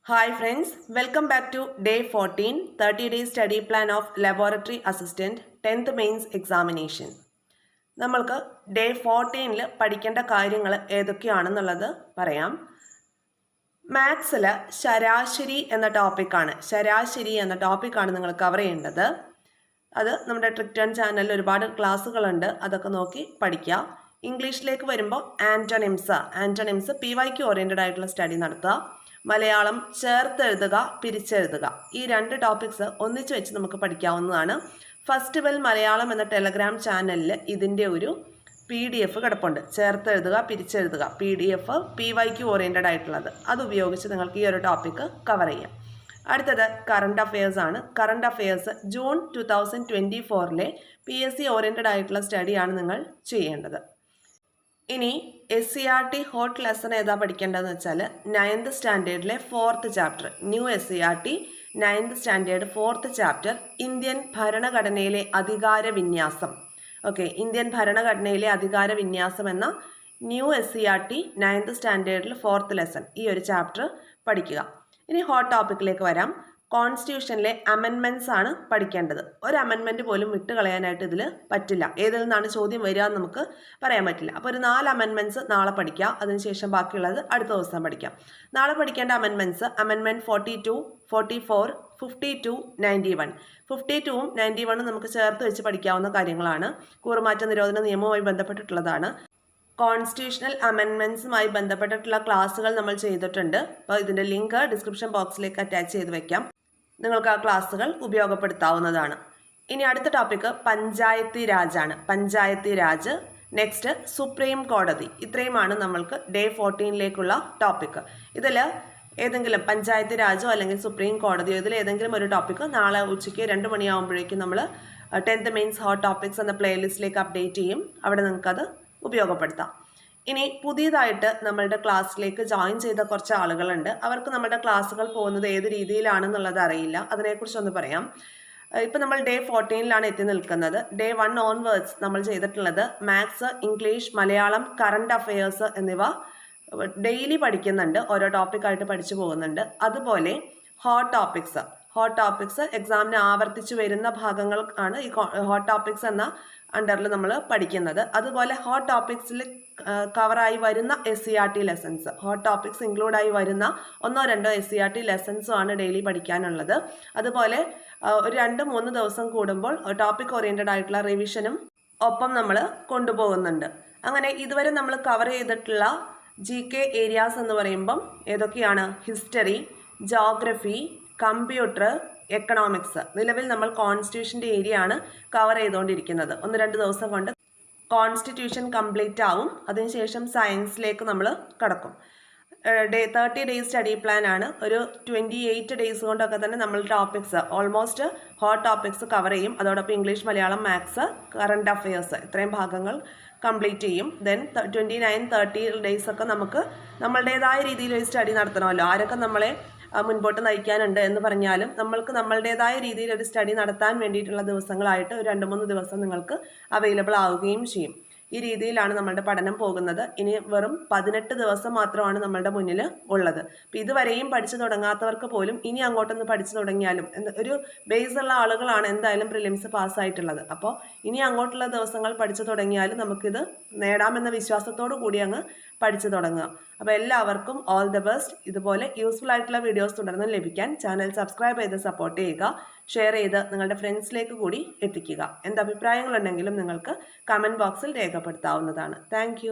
Hi friends, welcome back to day 14, 30-day study plan of laboratory assistant 10th mains examination. നമ്മൾക്ക് day 14ൽ പഠിക്കേണ്ട കാര്യങ്ങൾ ഏതൊക്കെയാണെന്നുള്ളത് പറയാം. മാത്സിൽ ശരാശരി എന്ന ടോപ്പിക്കാണ് നിങ്ങൾ കവർ ചെയ്യേണ്ടത്. അത് നമ്മുടെ ട്രിക്ടൺ ചാനലിൽ ഒരുപാട് ക്ലാസ്സുകളുണ്ട്, അതൊക്കെ നോക്കി പഠിക്കുക. ഇംഗ്ലീഷിലേക്ക് വരുമ്പോൾ ആൻറ്റണിംസ് PYQ ഓറിയൻറ്റഡ് ആയിട്ടുള്ള സ്റ്റഡി നടത്തുക. മലയാളം ചേർത്തെഴുതുക, പിരിച്ചെഴുതുക, ഈ രണ്ട് ടോപ്പിക്സ് ഒന്നിച്ച് വെച്ച് നമുക്ക് പഠിക്കാവുന്നതാണ്. ഫസ്റ്റ് ബെൽ മലയാളം എന്ന ടെലഗ്രാം ചാനലിൽ ഇതിൻ്റെ ഒരു PDF കിടപ്പുണ്ട്. ചേർത്തെഴുതുക, പിരിച്ചെഴുതുക, PDF PYQ ഓറിയൻറ്റഡ് ആയിട്ടുള്ളത്. അത് ഉപയോഗിച്ച് നിങ്ങൾക്ക് ഈ ഒരു ടോപ്പിക്ക് കവർ ചെയ്യാം. അടുത്തത് കറണ്ട് അഫെയർസ് ആണ്. Current affairs June 2024 PSC oriented ആയിട്ടുള്ള സ്റ്റഡിയാണ് നിങ്ങൾ ചെയ്യേണ്ടത്. ഇനി SCERT ഹോട്ട് ലെസൺ ഏതാ പഠിക്കേണ്ടതെന്ന് വെച്ചാൽ 9th സ്റ്റാൻഡേർഡിലെ 4th chapter, new SCERT 9th standard 4th chapter, Indian ഭരണഘടനയിലെ അധികാര വിന്യാസം. ഇന്ത്യൻ ഭരണഘടനയിലെ അധികാര വിന്യാസം എന്ന new SCERT 9th സ്റ്റാൻഡേർഡിൽ 4th lesson, ഈ ഒരു ചാപ്റ്റർ പഠിക്കുക. ഇനി ഹോട്ട് ടോപ്പിക്കിലേക്ക് വരാം. കോൺസ്റ്റിറ്റ്യൂഷനിലെ അമെൻമെൻറ്റ്സ് ആണ് പഠിക്കേണ്ടത്. ഒരു അമെൻമെൻറ്റ് പോലും വിട്ടുകളയാനായിട്ട് ഇതിൽ പറ്റില്ല. ഏതിൽ നിന്നാണ് ചോദ്യം വരിക എന്ന് നമുക്ക് പറയാൻ പറ്റില്ല. അപ്പോൾ ഒരു 4 അമെൻമെൻറ്റ്സ് നാളെ പഠിക്കാം, അതിനുശേഷം ബാക്കിയുള്ളത് അടുത്ത ദിവസം പഠിക്കാം. നാളെ പഠിക്കേണ്ട അമെൻമെൻറ്റ്സ് അമെൻമെൻറ്റ് 42, 44, 52, 91. 52ഉം 91ഉം നമുക്ക് ചേർത്ത് വെച്ച് പഠിക്കാവുന്ന കാര്യങ്ങളാണ്. കൂറുമാറ്റ നിരോധന നിയമവുമായി ബന്ധപ്പെട്ടിട്ടുള്ളതാണ്. കോൺസ്റ്റിറ്റ്യൂഷണൽ അമെൻമെൻറ്റ്സുമായി ബന്ധപ്പെട്ടിട്ടുള്ള ക്ലാസ്സുകൾ നമ്മൾ ചെയ്തിട്ടുണ്ട്. അപ്പോൾ ഇതിൻ്റെ ലിങ്ക് ഡിസ്ക്രിപ്ഷൻ ബോക്സിലേക്ക് അറ്റാച്ച് ചെയ്ത് വെക്കാം. നിങ്ങൾക്ക് ആ ക്ലാസ്സുകൾ ഉപയോഗപ്പെടുത്താവുന്നതാണ്. ഇനി അടുത്ത ടോപ്പിക്ക് പഞ്ചായത്തി രാജ് ആണ്. പഞ്ചായത്തി രാജ്, നെക്സ്റ്റ് സുപ്രീം കോടതി. ഇത്രയുമാണ് നമ്മൾക്ക് ഡേ 14ലേക്കുള്ള ടോപ്പിക്ക്. ഇതിൽ ഏതെങ്കിലും പഞ്ചായത്തി രാജോ അല്ലെങ്കിൽ സുപ്രീം കോടതിയോ ഇതിൽ ഏതെങ്കിലും ഒരു ടോപ്പിക്ക് നാളെ ഉച്ചയ്ക്ക് 2 മണിയാകുമ്പോഴേക്കും നമ്മൾ 10th മെയിൻസ് ഹോട്ട് ടോപ്പിക്സ് എന്ന പ്ലേലിസ്റ്റിലേക്ക് അപ്ഡേറ്റ് ചെയ്യും. അവിടെ നിങ്ങൾക്കത് ഉപയോഗപ്പെടുത്താം. ഇനി പുതിയതായിട്ട് നമ്മളുടെ ക്ലാസ്സിലേക്ക് ജോയിൻ ചെയ്ത കുറച്ച് ആളുകളുണ്ട്. അവർക്ക് നമ്മുടെ ക്ലാസ്സുകൾ പോകുന്നത് ഏത് രീതിയിലാണെന്നുള്ളത് അറിയില്ല. അതിനെക്കുറിച്ചൊന്ന് പറയാം. ഇപ്പം നമ്മൾ ഡേ 14ലാണ് എത്തി നിൽക്കുന്നത്. ഡേ 1 ഓൺവേർഡ്സ് നമ്മൾ ചെയ്തിട്ടുള്ളത് maths, English, Malayalam, current affairs എന്നിവ ഡെയിലി പഠിക്കുന്നുണ്ട്. ഓരോ ടോപ്പിക്കായിട്ട് പഠിച്ചു പോകുന്നുണ്ട്. അതുപോലെ ഹോട്ട് ടോപ്പിക്സ് എക്സാമിന് ആവർത്തിച്ചു വരുന്ന ഭാഗങ്ങൾ ആണ് ഈ ഹോട്ട് ടോപ്പിക്സ് എന്ന അണ്ടറിൽ നമ്മൾ പഠിക്കുന്നത്. അതുപോലെ ഹോട്ട് ടോപ്പിക്സിൽ കവറായി വരുന്ന SCERT lessons, hot topics include ആയി വരുന്ന 1-2 SCERT ലെസൺസും ആണ് ഡെയിലി പഠിക്കാനുള്ളത്. അതുപോലെ ഒരു 2-3 ദിവസം കൂടുമ്പോൾ ടോപ്പിക് ഓറിയൻറ്റഡ് ആയിട്ടുള്ള റിവിഷനും ഒപ്പം നമ്മൾ കൊണ്ടുപോകുന്നുണ്ട്. അങ്ങനെ ഇതുവരെ നമ്മൾ കവർ ചെയ്തിട്ടുള്ള GK ഏരിയാസ് എന്ന് പറയുമ്പം ഏതൊക്കെയാണ്? History, geography, computer, economics. നിലവിൽ നമ്മൾ കോൺസ്റ്റിറ്റ്യൂഷൻ്റെ ഏരിയ ആണ് കവർ ചെയ്തുകൊണ്ടിരിക്കുന്നത്. 1-2 ദിവസം കൊണ്ട് കോൺസ്റ്റിറ്റ്യൂഷൻ കംപ്ലീറ്റ് ആവും. അതിനുശേഷം സയൻസിലേക്ക് നമ്മൾ കടക്കും. 30 ഡേയ്സ് സ്റ്റഡി പ്ലാൻ ആണ്. ഒരു 28 ഡേയ്സ് കൊണ്ടൊക്കെ തന്നെ നമ്മൾ topics almost hot topics cover ചെയ്യും. അതോടൊപ്പം English, Malayalam, maths, current affairs ഇത്രയും ഭാഗങ്ങൾ കംപ്ലീറ്റ് ചെയ്യും. ദെൻ 29-30 ഡേയ്സ് ഒക്കെ നമുക്ക് നമ്മളുടേതായ രീതിയിൽ ഒരു സ്റ്റഡി നടത്തണമല്ലോ. ആരൊക്കെ നമ്മളെ മുൻപോട്ട് നയിക്കാനുണ്ട് എന്ന് പറഞ്ഞാലും നമ്മൾക്ക് നമ്മളുടേതായ രീതിയിൽ ഒരു സ്റ്റഡി നടത്താൻ വേണ്ടിയിട്ടുള്ള ദിവസങ്ങളായിട്ട് ഒരു 2-3 ദിവസം നിങ്ങൾക്ക് അവൈലബിൾ ആവുകയും ചെയ്യും. ഈ രീതിയിലാണ് നമ്മളുടെ പഠനം പോകുന്നത്. ഇനി വെറും 18 ദിവസം മാത്രമാണ് നമ്മളുടെ മുന്നിൽ ഉള്ളത്. അപ്പം ഇതുവരെയും പഠിച്ചു തുടങ്ങാത്തവർക്ക് പോലും ഇനി അങ്ങോട്ടൊന്ന് പഠിച്ചു തുടങ്ങിയാലും ഒരു ബേസ് ഉള്ള ആളുകളാണ് എന്തായാലും പ്രിലിംസ് പാസ്സായിട്ടുള്ളത്. അപ്പോൾ ഇനി അങ്ങോട്ടുള്ള ദിവസങ്ങൾ പഠിച്ചു തുടങ്ങിയാലും നമുക്കിത് നേടാമെന്ന വിശ്വാസത്തോടു കൂടി അങ്ങ് പഠിച്ചു തുടങ്ങുക. അപ്പോൾ എല്ലാവർക്കും ഓൾ ദ ബെസ്റ്റ്. ഇതുപോലെ യൂസ്ഫുൾ ആയിട്ടുള്ള വീഡിയോസ് തുടർന്ന് ലഭിക്കാൻ ചാനൽ സബ്സ്ക്രൈബ് ചെയ്ത് സപ്പോർട്ട് ചെയ്യുക. ഷെയർ ചെയ്ത് നിങ്ങളുടെ ഫ്രണ്ട്സിലേക്ക് കൂടി എത്തിക്കുക. എന്ത് അഭിപ്രായങ്ങളുണ്ടെങ്കിലും നിങ്ങൾക്ക് കമൻറ്റ് ബോക്സിൽ രേഖപ്പെടുത്താവുന്നതാണ്. താങ്ക്